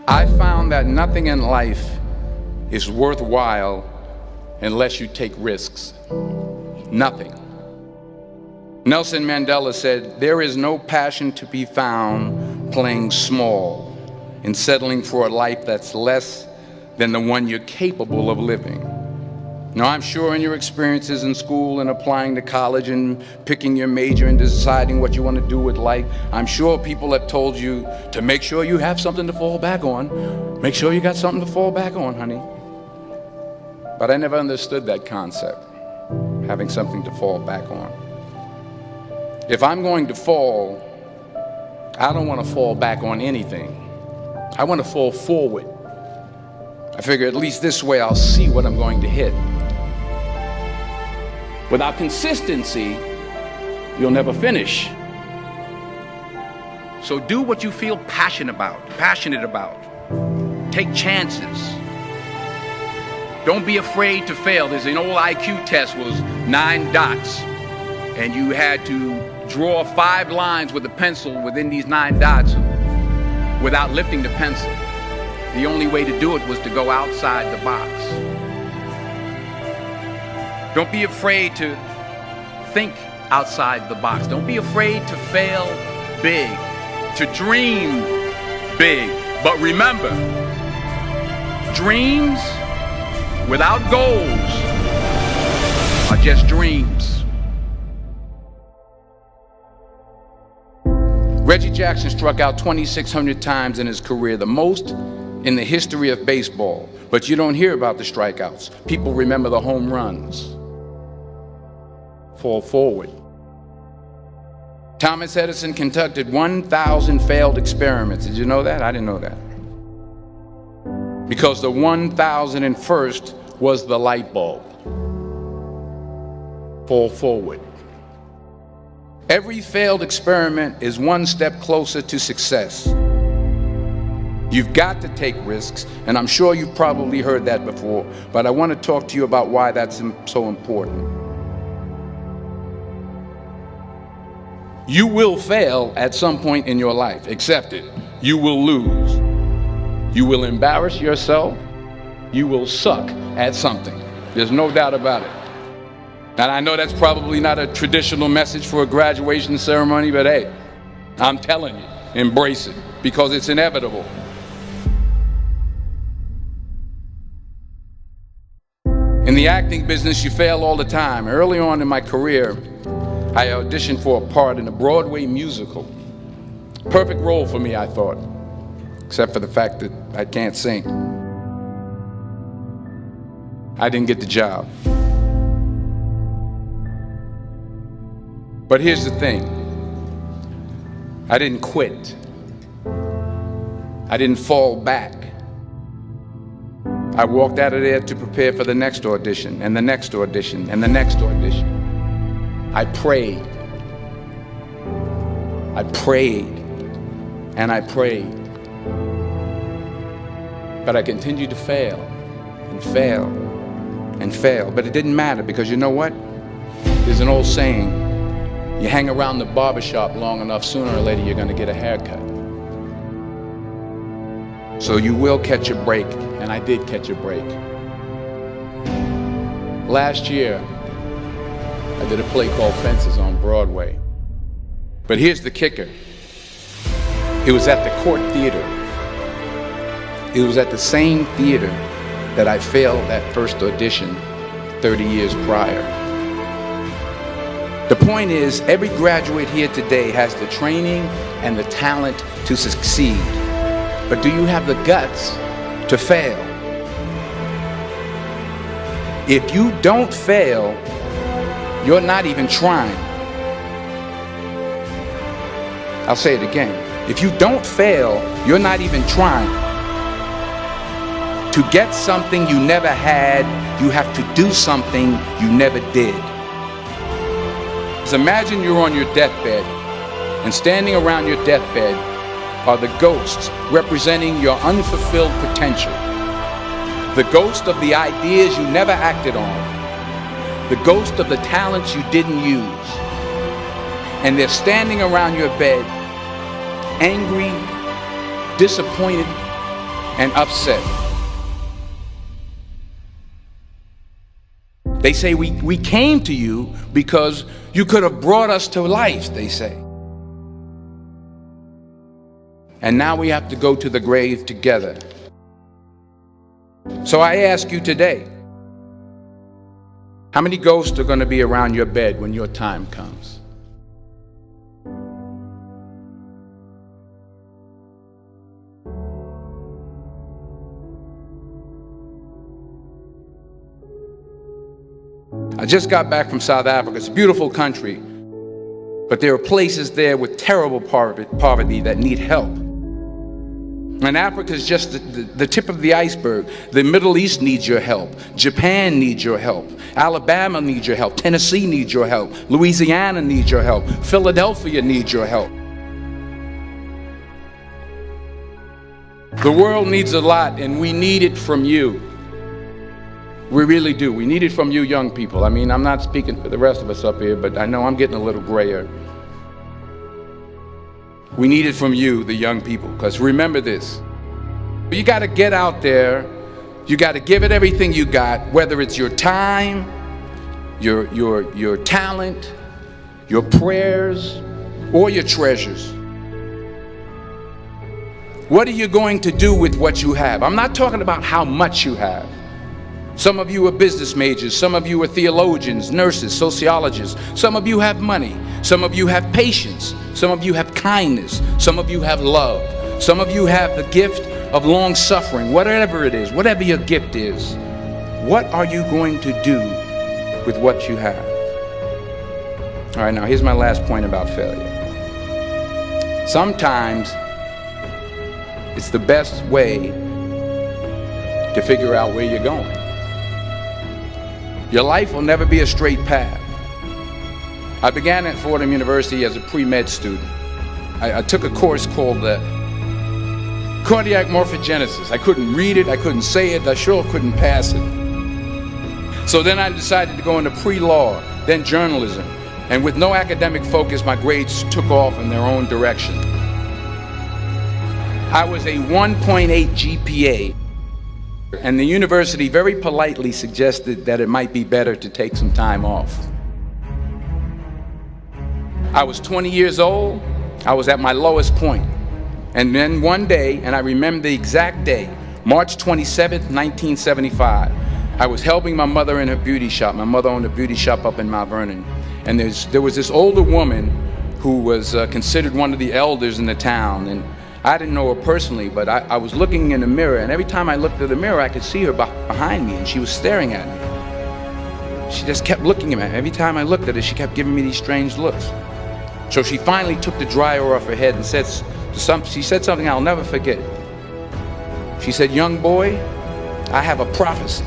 I found that nothing in life is worthwhile unless you take risks. Nothing. Nelson Mandela said, "There is no passion to be found playing small and settling for a life that's less than the one you're capable of living." Now, I'm sure in your experiences in school and applying to college and picking your major and deciding what you want to do with life, I'm sure people have told you to make sure you have something to fall back on. Make sure you got something to fall back on, honey. But I never understood that concept, having something to fall back on. If I'm going to fall, I don't want to fall back on anything. I want to fall forward. I figure at least this way I'll see what I'm going to hit. Without consistency, you'll never finish. So do what you feel passionate about. Take chances. Don't be afraid to fail. There's an old IQ test, was 9 dots, and you had to draw 5 lines with a pencil within these 9 dots without lifting the pencil. The only way to do it was to go outside the box. Don't be afraid to think outside the box. Don't be afraid to fail big, to dream big. But remember, dreams without goals are just dreams. Reggie Jackson struck out 2,600 times in his career, the most in the history of baseball. But you don't hear about the strikeouts. People remember the home runs. Fall forward. Thomas Edison conducted 1,000 failed experiments. Did you know that? I didn't know that. Because the 1,001st was the light bulb. Fall forward. Every failed experiment is one step closer to success. You've got to take risks, and I'm sure you've probably heard that before, but I want to talk to you about why that's so important. You will fail at some point in your life. Accept it. You will lose. You will embarrass yourself. You will suck at something. There's no doubt about it. And I know that's probably not a traditional message for a graduation ceremony, but hey, I'm telling you, embrace it, because it's inevitable. In the acting business, you fail all the time. Early on in my career, I auditioned for a part in a Broadway musical. Perfect role for me, I thought, except for the fact that I can't sing. I didn't get the job. But here's the thing. I didn't quit. I didn't fall back. I walked out of there to prepare for the next audition, and the next audition, and the next audition. I prayed. I prayed. And I prayed. But I continued to fail and fail and fail. But it didn't matter, because you know what? There's an old saying, you hang around the barbershop long enough, sooner or later you're going to get a haircut. So you will catch a break, and I did catch a break. Last year, I did a play called Fences on Broadway. But here's the kicker. It was at the Court Theater. It was at the same theater that I failed that first audition 30 years prior. The point is, every graduate here today has the training and the talent to succeed. But do you have the guts to fail? If you don't fail, you're not even trying. I'll say it again. If you don't fail, you're not even trying. To get something you never had, you have to do something you never did. Just imagine you're on your deathbed, and standing around your deathbed are the ghosts representing your unfulfilled potential. The ghost of the ideas you never acted on. The ghost of the talents you didn't use. And they're standing around your bed, angry, disappointed, and upset. They say we came to you because you could have brought us to life, they say. And now we have to go to the grave together. So I ask you today, how many ghosts are going to be around your bed when your time comes? I just got back from South Africa. It's a beautiful country, but there are places there with terrible poverty that need help. And Africa is just the tip of the iceberg. The Middle East needs your help. Japan needs your help. Alabama needs your help. Tennessee needs your help. Louisiana needs your help. Philadelphia needs your help. The world needs a lot, and we need it from you. We really do. We need it from you young people. I mean, I'm not speaking for the rest of us up here, but I know I'm getting a little grayer. We need it from you, the young people, because remember this. You got to get out there. You got to give it everything you got, whether it's your time, your talent, your prayers, or your treasures. What are you going to do with what you have? I'm not talking about how much you have. Some of you are business majors, some of you are theologians, nurses, sociologists. Some of you have money, some of you have patience, some of you have kindness, some of you have love, some of you have the gift of long suffering. Whatever it is, whatever your gift is, what are you going to do with what you have? All right, now here's my last point about failure. Sometimes it's the best way to figure out where you're going. Your life will never be a straight path. I began at Fordham University as a pre-med student. I took a course called cardiac morphogenesis. I couldn't read it, I couldn't say it, I sure couldn't pass it. So then I decided to go into pre-law, then journalism. And with no academic focus, my grades took off in their own direction. I was a 1.8 GPA. And the university very politely suggested that it might be better to take some time off. I was 20 years old. I was at my lowest point. And then one day, and I remember the exact day, March 27th, 1975, I was helping my mother in her beauty shop. My mother owned a beauty shop up in Mount Vernon. And there was this older woman who was considered one of the elders in the town. And I didn't know her personally, but I was looking in the mirror, and every time I looked at the mirror, I could see her behind me, and she was staring at me. She just kept looking at me. Every time I looked at her, she kept giving me these strange looks. So she finally took the dryer off her head and she said something I'll never forget. She said, "Young boy, I have a prophecy,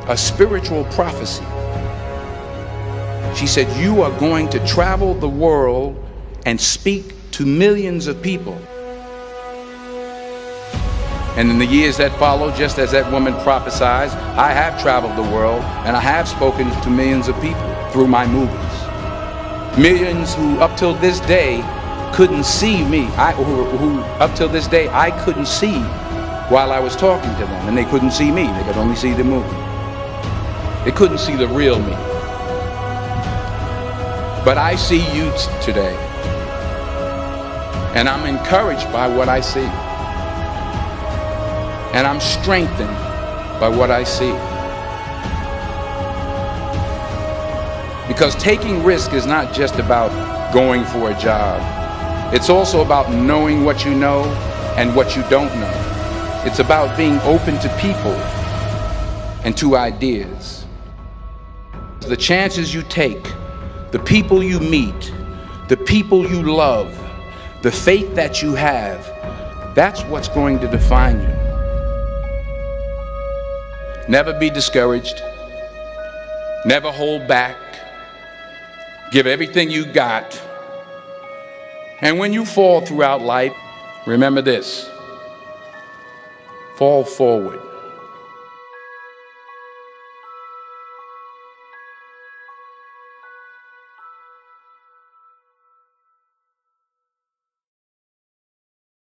a spiritual prophecy." She said, "You are going to travel the world and speak to millions of people." And in the years that followed, just as that woman prophesied, I have traveled the world and I have spoken to millions of people through my movies. Millions who up till this day couldn't see me, who up till this day I couldn't see while I was talking to them, and they couldn't see me, they could only see the movie. They couldn't see the real me. But I see you today, and I'm encouraged by what I see. And I'm strengthened by what I see. Because taking risk is not just about going for a job. It's also about knowing what you know and what you don't know. It's about being open to people and to ideas. The chances you take, the people you meet, the people you love, the faith that you have, that's what's going to define you. Never be discouraged. Never hold back. Give everything you got. And when you fall throughout life, remember this: fall forward.